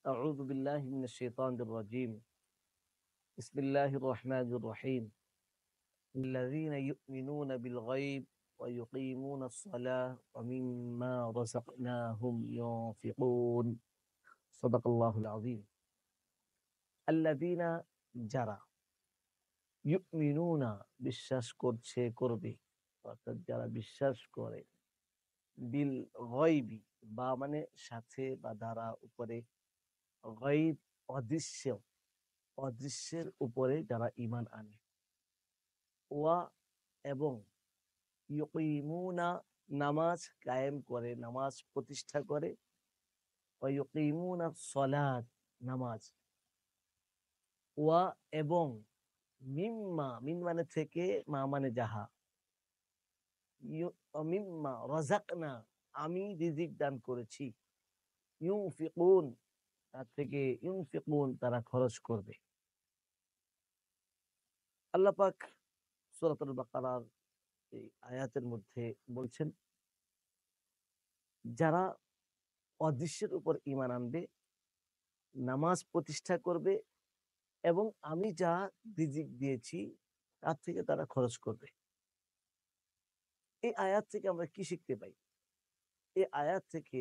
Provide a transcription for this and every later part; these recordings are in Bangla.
أعوذ بالله من الشيطان الرجيم. بسم الله الرحمن الرحيم. الذين يؤمنون بالغيب ويقيمون الصلاة ومما رزقناهم ينفقون. صدق الله العظيم. الذين যারা ইউমিনুনা বিশ্বাস করছে করবে, অর্থাৎ যারা বিশ্বাস করে, বিল গায়বি বা মানে সাথে বা দ্বারা উপরে, গায়ব অদৃশ্য, অদৃশ্যের উপরে যারা ঈমান আনে, ওয়া এবং ইউকিমুনা নামাজ কায়েম করে, নামাজ প্রতিষ্ঠা করে, ওয়া ইউকিমুনা সলাত নামাজ, ওয়া এবং মিম্মা মিন মানে থেকে, মা মানে যাহা, মিম্মা রাযাকনা আমি রিজিক দান করেছি, ইউনফিকুন তার থেকে, ইউনফিকুন তারা খরচ করবে। আল্লাহ পাক সূরাতুল বাকারার এই আয়াতের মধ্যে বলছেন, যারা অদৃশ্যের উপর ঈমান আনবে, নামাজ প্রতিষ্ঠা করবে এবং আমি যা রিজিক দিয়েছি তার থেকে তারা খরচ করবে। এই আয়াত থেকে আমরা কি শিখতে পাই? এই আয়াত থেকে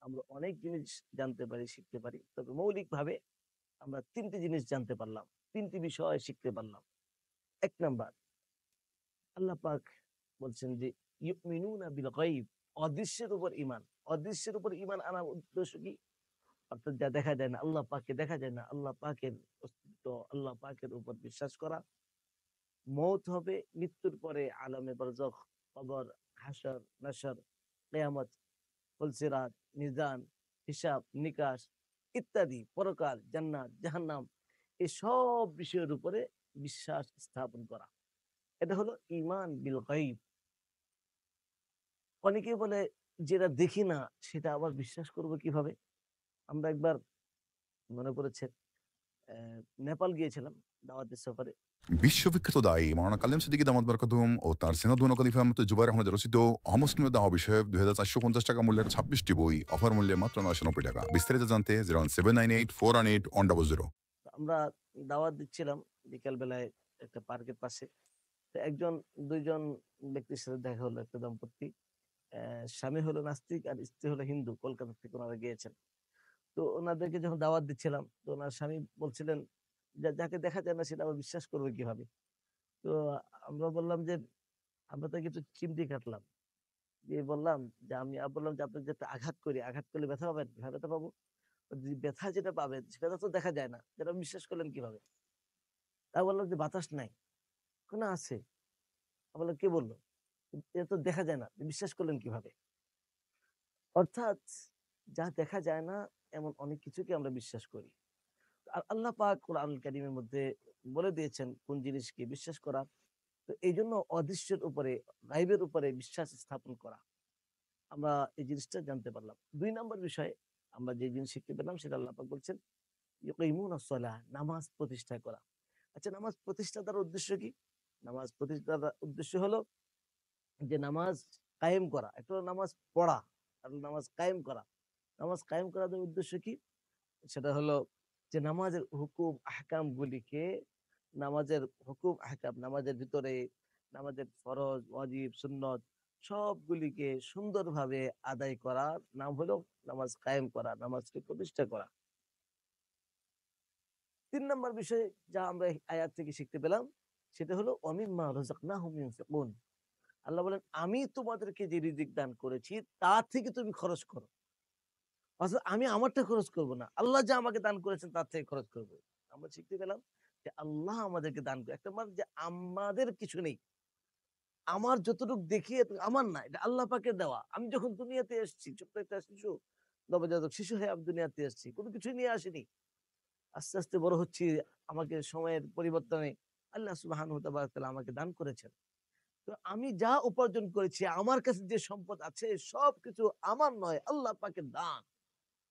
আমরা অনেক জিনিস জানতে পারি, শিখতে পারি। তবে মৌলিকভাবে আমরা তিনটি জিনিস জানতে পারলাম, তিনটি বিষয় শিখতে পারলাম। এক নাম্বার, আল্লাহ পাক বলছেন যে ইউমিনুনা বিল গায়ব, অদৃশ্যের উপর ঈমান। অদৃশ্যের উপর ঈমান আনার উদ্দেশ্য কি? অর্থাৎ যা দেখা যায় না, আল্লাহ পাককে দেখা যায় না, আল্লাহ পাকের অস্তিত্ব, আল্লাহ পাকের উপর বিশ্বাস করা। মৌত হবে, মৃত্যুর পরে আলামে বারজাখ, কবর, হাসর, নাসর, কিয়ামত, ফুলসিরাত, মিজান, হিসাব, নিকাশ ইত্যাদি, পরকাল, জান্নাত, জাহান্নাম, এই সব বিষয়ের উপরে বিশ্বাস স্থাপন করা। এটা হলো ঈমান বিল গায়ব। অনেকে বলে, যেটা দেখি না সেটা আবার বিশ্বাস করব কিভাবে? আমরা একবার মনে পড়েছে, নেপাল গিয়েছিলাম দাওয়াতের সফরে। বিশ্ববিখ্যাত দায়ী মাওলানা কালেম সিদ্দিকী দামাত বরকাতুহুম ও তার সেনাদুন খলিফা মতো জুবাইর আহমদ রচিত অমুসলিমের দাওয়া বিষয়ক 2450 টাকা মূল্যের 26টি বই অফার মূল্যে মাত্র 990 টাকা। বিস্তারিত জানতে 01798 418 আমরা দাওয়াত দিচ্ছিলাম বিকাল বেলায় একটা পার্কের পাশে। তো একজন, দুইজন ব্যক্তির সাথে দেখা হলো, একটা দম্পতি। স্বামী হলো নাস্তিক আর স্ত্রী হলো হিন্দু, কলকাতা থেকে ওনারা গিয়েছেন। তো ওনাদেরকে যখন দাওয়াত দিচ্ছিলাম, তো ওনার স্বামী বলছিলেন, যাকে দেখা যায় না সেটা আবার বিশ্বাস করবে কিভাবে? তো আমরা বললাম যে, আমরা তো কিছু চিমটি কাটলাম, দিয়ে বললাম যে, বললাম যে, আপনাকে যেটা আঘাত করি, আঘাত করলে ব্যথা পাবেন? হ্যাঁ, ব্যথা পাবো। ব্যথা যেটা পাবেন সেটা তো দেখা যায় না, যেটা বিশ্বাস করলেন কিভাবে? তা বললাম যে, বাতাস নাই। কোনো আছে। বললাম, কে বললো? এটা তো দেখা যায় না, বিশ্বাস করলেন কিভাবে? অর্থাৎ যা দেখা যায় না এমন অনেক কিছুকে আমরা বিশ্বাস করি। আর আল্লাহ পাক কোরআনুল কারীমের মধ্যে বলে দিয়েছেন কোন জিনিসকে বিশ্বাস করা। তো এই জন্য অদৃশ্যের উপরে, গায়বের উপরে বিশ্বাস স্থাপন করা, আমরা এই জিনিসটা জানতে পারলাম। 2 নম্বর বিষয়ে আমরা যে জিনিস শিখতে পেলাম সেটা আল্লাহ পাক বলছেন ইউকিমুনাস সালাহ, নামাজ প্রতিষ্ঠা করা। আচ্ছা, নামাজ প্রতিষ্ঠা দ্বারা উদ্দেশ্য কি? নামাজ প্রতিষ্ঠা দ্বারা উদ্দেশ্য হলো যে নামাজ কায়েম করা। একটা হলো নামাজ পড়া, আর নামাজ কায়েম করা। নামাজ কায়েম করার উদ্দেশ্য কি? সেটা হলো যে নামাজের হুকুম আহকাম গুলিকে, নামাজের হুকুম আহকাম, নামাজের ভিতরে নামাজের ফরজ, ওয়াজিব, সুন্নত সবগুলিকে সুন্দরভাবে আদায় করার নাম হলো নামাজ কায়েম করা, নামাজকে প্রতিষ্ঠা করা। 3 নম্বর বিষয় যা আমরা এই আয়াত থেকে শিখতে পেলাম সেটা হলো ওয়ামিম্মা রাযাকনাহুম ইউনফিকুন। আল্লাহ বলেন, আমি তোমাদেরকে যে রিজিক দান করেছি তা থেকে তুমি খরচ করো। অর্থাৎ আমি আমারটা খরচ করব না, আল্লাহ যা আমাকে দান করেছেন তার থেকে খরচ করব। আমরা শিখতে পেলাম যে আল্লাহ আমাদেরকে দান করে, একটা মানে যে আমাদের কিছু নেই, আমার যতটুকু দেখি আমার না, এটা আল্লাহ পাকের দেওয়া। আমি যখন দুনিয়াতে এসেছি, ছোট্ট একটা শিশু, নবজাতক শিশু হয়ে আমি দুনিয়াতে এসেছি, কোনো কিছুই নিয়ে আসিনি। আস্তে আস্তে বড় হচ্ছি, আমাকে সময়ের পরিবর্তনে আল্লাহ সুবহানাহু ওয়া তাআলা আমাকে দান করেছেন। তো আমি যা উপার্জন করেছি, আমার কাছে যে সম্পদ আছে সবকিছু আমার নয়, আল্লাহ পাকের দান,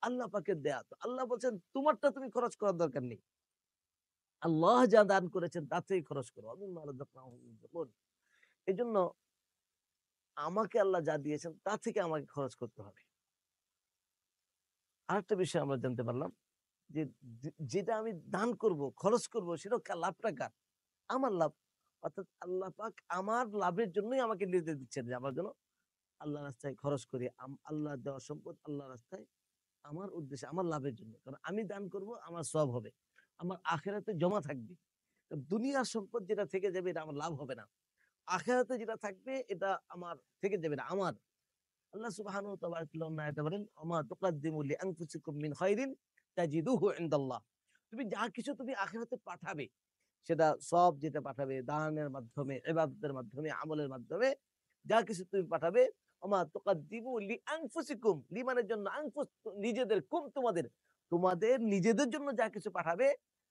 আল্লাহ পাকের দেয়া। তো আল্লাহ বলছেন, তোমারটা তুমি খরচ করার দরকার নেই, আল্লাহ যা দান করেছেন তার থেকে খরচ করো। এই জন্য আমাকে আল্লাহ যা দিয়েছেন তা থেকে আমাকে খরচ করতে হবে। আরেকটা বিষয় আমরা জানতে পারলাম, যে যেটা আমি দান করব, খরচ করব সেটাও লাভটা কার? আমার লাভ। অর্থাৎ আল্লাহ পাক আমার লাভের জন্যই আমাকে নির্দেশ দিচ্ছেন যে আমার যেন আল্লাহ রাস্তায় খরচ করি। আল্লাহর দেওয়া সম্পদ আল্লাহ রাস্তায় আমার উদ্দেশ্যে, আমার লাভের জন্য। কারণ আমি দান করব, আমার সওয়াব হবে। আমার আখিরাতে জমা থাকবে। তো দুনিয়ার সম্পদ যেটা থেকে যাবে এটা আমার লাভ হবে না। আখিরাতে যেটা থাকবে এটা আমার থেকে যাবে না, আমার। আল্লাহ সুবহানাহু ওয়া তাআলা আয়াতে বলেন, "ওমা তুকাদ্দিমু লিআনফুসিকুম মিন খায়রিন তাজিদুহু ইনদাল্লাহ।" তুমি যা কিছু তুমি আখিরাতে পাঠাবে, সেটা সব যেটা পাঠাবে দানের মাধ্যমে, ইবাদতের মাধ্যমে, আমলের মাধ্যমে, যা কিছু তুমি পাঠাবে, ওমা তুকাদ্দিমু লিআনফুসিকুম, লিমানের জন্য, আনফুস নিজেদের, কুম তোমাদের, তোমাদের নিজেদের জন্য যা কিছু পাঠাবে,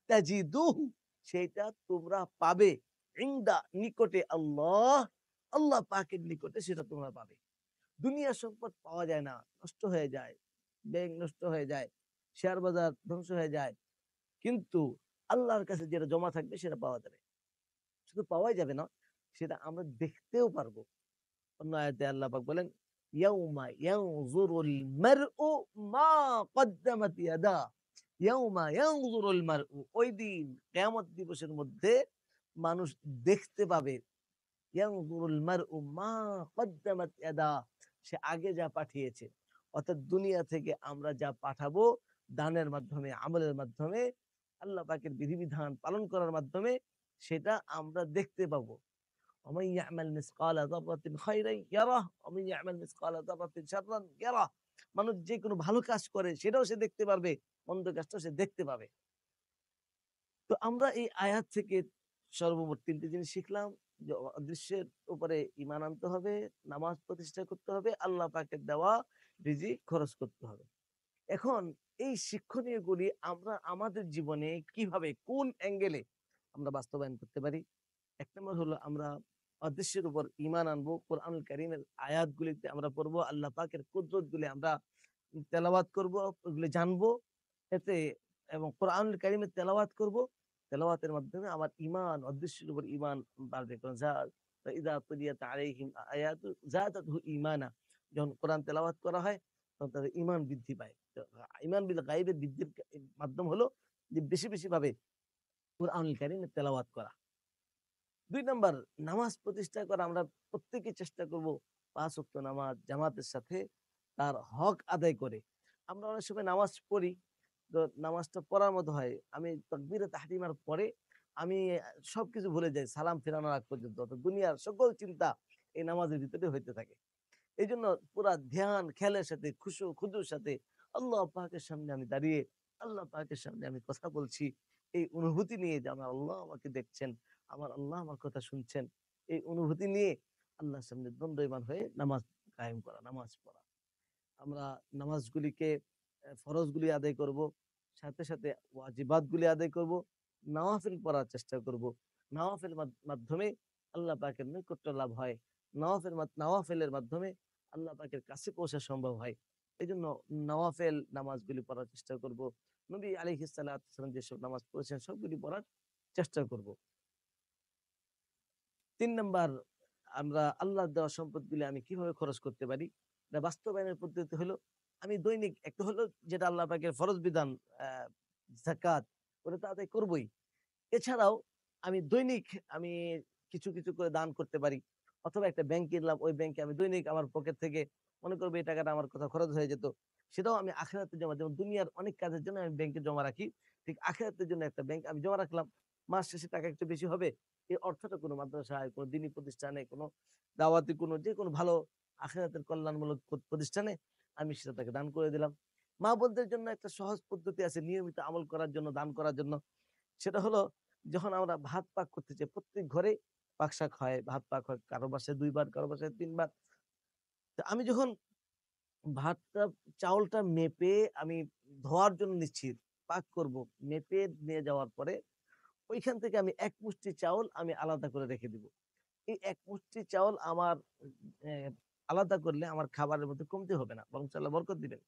তাজিদুহু সেটা তোমরা পাবে, ইনদা নিকটে আল্লাহ, আল্লাহ পাকের নিকটে সেটা তোমরা পাবে। দুনিয়ার সম্পদ পাওয়া যায় না, নষ্ট হয়ে যায়, ব্যাংক নষ্ট হয়ে যায়, শেয়ার বাজার ধ্বংস হয়ে যায়, কিন্তু আল্লাহর কাছে যেটা জমা থাকবে সেটা পাওয়া যাবে। শুধু পাওয়াই যাবে না, সেটা আমরা দেখতেও পারবো। অন্য আয়াতে আল্লাহ পাক বলেন, ইয়াউমা ইয়ানজুরুল মারউ মা কদ্দামাত ইয়াদা, ইয়াউমা ইয়ানজুরুল মারউ, ওই দিন কিয়ামত দিবসের মধ্যে মানুষ দেখতে পাবে, ইয়ানজুরুল মারউ মা কদ্দামাত ইয়াদা, সে আগে যা পাঠিয়েছে। অর্থাৎ দুনিয়া থেকে আমরা যা পাঠাবো দানের মাধ্যমে, আমলের মাধ্যমে, আল্লাহ পাকের বিধিবিধান পালন করার মাধ্যমে, সেটা আমরা দেখতে পাবো। ওমান ইয়ামাল মিসকালা যাররাতিন খায়রান ইয়ারাহ ওমান ইয়ামাল মিসকালা যাররাতিন শাররান ইয়ারাহ। মানুষ যে কোনো ভালো কাজ করে সেটাও সে দেখতে পারবে, মন্দ কাজটাও সে দেখতে পাবে। তো আমরা এই আয়াত থেকে সর্বমোট ৩ টি জিনিস শিখলাম যে অদৃশ্যের উপরে ঈমান আনতে হবে, নামাজ প্রতিষ্ঠা করতে হবে, আল্লাহ পাকের দেওয়া রিজিক খরচ করতে হবে। এখন এই শিক্ষণীয়গুলি আমরা আমাদের জীবনে কিভাবে, কোন অ্যাঙ্গেলে আমরা বাস্তবায়ন করতে পারি? ১ নম্বর হলো আমরা অদৃশ্যের উপর ঈমান আনবো। কোরআনুল কারীমের আয়াতগুলিতে আমরা পড়বো, আল্লাহ পাকের কুদরতগুলি আমরা তেলাওয়াত করবো, ওগুলি জানবো। এতে এবং কোরআনুল কারীমের তেলাওয়াত করবো। তেলাওয়াতের মাধ্যমে আমার ঈমান, অদৃশ্যের উপর ঈমান বাড়বে। কারণ ইযা তুলিয়াত আলাইহিম আয়াতু যাদাতহু ঈমানা। যখন কোরআন তেলাওয়াত করা হয় তখন তাদের ঈমান বৃদ্ধি পায়। তো ঈমান বিল গায়বের বৃদ্ধির মাধ্যম হলো যে বেশি, বেশি ভাবে কোরআনুল কারীমের তেলাওয়াত করা। ২ নাম্বার, নামাজ প্রতিষ্ঠা করা। আমরা প্রত্যেকেই চেষ্টা করব ৫ ওয়াক্ত নামাজ জামাতের সাথে তার হক আদায় করে। আমরা অনেক সময় নামাজ পড়ি, তো নামাজটা পড়ার মতো হয়। আমি তাকবীরে তাহরিমার পরে আমি সবকিছু ভুলে যাই সালাম ফেরানোর আগ পর্যন্ত। অর্থাৎ দুনিয়ার সকল চিন্তা এই নামাজের ভিতরে হইতে থাকে। এইজন্য পুরা ধ্যান, খেয়ালের সাথে, খুশুর সাথে আল্লাহ পাকের সামনে আমি দাঁড়িয়ে, আল্লাহ পাকের সামনে আমি কথা বলছি। এই অনুভূতি নিয়ে যে আমার আল্লাহ আমাকে দেখছেন, আমার আল্লাহ আমার কথা শুনছেন। এই অনুভূতি নিয়ে আল্লাহর সামনে দণ্ডায়মান হয়ে নামাজ কায়েম করা, নামাজ পড়া। আমরা নামাজগুলিকে ফরজগুলি আদায় করব। সাথে, সাথে ওয়াজিবাতগুলি আদায় করব। নওয়াফিল পড়ার চেষ্টা করব। নওয়াফিল মাধ্যমে আল্লাহ পাকের নৈকট্য লাভ হয়। নওয়াফিলের মাধ্যমে আল্লাহ পাকের কাছে পৌঁছা সম্ভব হয়। এজন্য নওয়াফিল নামাজগুলি পড়ার চেষ্টা করব। নবী আলাইহিস সালাতু ওয়াস সালাম যেসব নামাজ পড়েছেন সবগুলি পড়ার চেষ্টা করব। ৩ নাম্বার, আমরা আল্লাহর দেওয়া সম্পদগুলি আমি কিভাবে খরচ করতে পারি? এটা বাস্তবায়নের পদ্ধতি হলো আমি দৈনিক, একটা হলো যেটা আল্লাহ পাকের ফরজ বিধান, আ যাকাত, ওটা তো আদায় করবই। এছাড়াও আমি দৈনিক আমি কিছু, কিছু করে দান করতে পারি। অথবা একটা ব্যাংক কিনলাম, ওই ব্যাংকে আমি দৈনিক আমার পকেট থেকে মনে করব এই টাকাটা আমার কোথাও খরচ হয়ে যেত। সেটাও আমি আখিরাতে জমা, যেমন দুনিয়ার অনেক কাজের জন্য আমি ব্যাংকে জমা রাখি। ঠিক আখিরাতের জন্য একটা ব্যাংক আমি জমা রাখলাম। মাস শেষে টাকা একটু বেশি হবে। এই অর্থটা কোনো মাদ্রাসায়, কোনো দ্বীনী প্রতিষ্ঠানে, কোনো দাওয়াতি, কোনো যেকোনো ভালো আখিরাতের কল্যাণমূলক প্রতিষ্ঠানে আমি সেটা তাকে দান করে দিলাম। মা বোনদের জন্য একটা সহজ পদ্ধতি আছে নিয়মিত আমল করার জন্য, দান করার জন্য। সেটা হলো যখন আমরা ভাত পাক করতে চাই, প্রত্যেক ঘরে পাক-শাক হয়, ভাত পাক হয়। কারো বাসায় ২ বার, কারো বাসায় ৩ বার। তো আমি যখন ভাতটা, চাউলটা মেপে আমি ধোয়ার জন্য নিচ্ছি, পাক করব। মেপে নিয়ে যাওয়ার পরে ঐখান থেকে আমি ১ মুষ্টি চাউল আমি আলাদা করে রেখে দিব। এই ১ মুষ্টি চাউল আমার এ আলাদা করলে আমার খাবারের মধ্যে কমতি হবে না। বরং আল্লাহ বরকত দিবেন।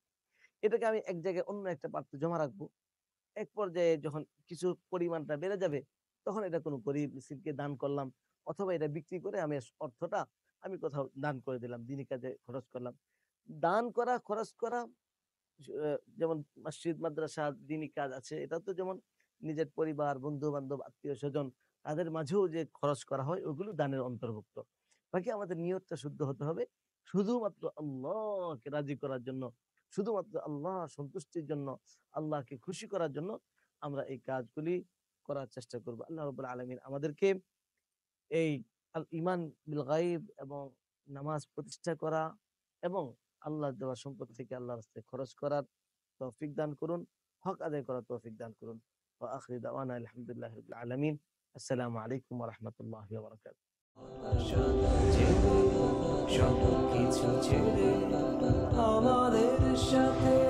এটাকে আমি এক জায়গায় অন্য একটা পাত্রে জমা রাখবো। এক পর্যায়ে যখন কিছু পরিমাণটা বেড়ে যাবে, তখন এটা কোনো গরিব মিসকিনকে দান করলাম। অথবা এটা বিক্রি করে আমি অর্থটা আমি কোথাও দান করে দিলাম। দিনী কাজে খরচ করলাম। দান করা, খরচ করা যেমন মসজিদ, মাদ্রাসা, দ্বীনি কাজ আছে, এটা তো যেমন নিজের পরিবার, বন্ধু-বান্ধব, আত্মীয়স্বজন তাদের মাঝেও যে খরচ করা হয় ওগুলো দানের অন্তর্ভুক্ত। বাকি আমাদের নিয়তটা শুদ্ধ হতে হবে। শুধুমাত্র আল্লাহকে রাজি করার জন্য, শুধুমাত্র আল্লাহ সন্তুষ্টির জন্য, আল্লাহকে খুশি করার জন্য আমরা এই কাজগুলি করার চেষ্টা করব। আল্লাহ রাব্বুল আলামিন আমাদেরকে এই ঈমান বিল গায়ব এবং নামাজ প্রতিষ্ঠা করা এবং আল্লাহর দেওয়া সম্পদ থেকে আল্লাহর রাস্তায় খরচ করার তৌফিক দান করুন, হক আদায় করার তৌফিক দান করুন। ওয়া আখিরু দাওয়ানা আলহামদুলিল্লাহি রাব্বিল আলামিন। আসসালামু আলাইকুম ওয়া রাহমাতুল্লাহি ওয়া বারাকাতুহু। সব কিছু ছেড়ে আমাদের সাথে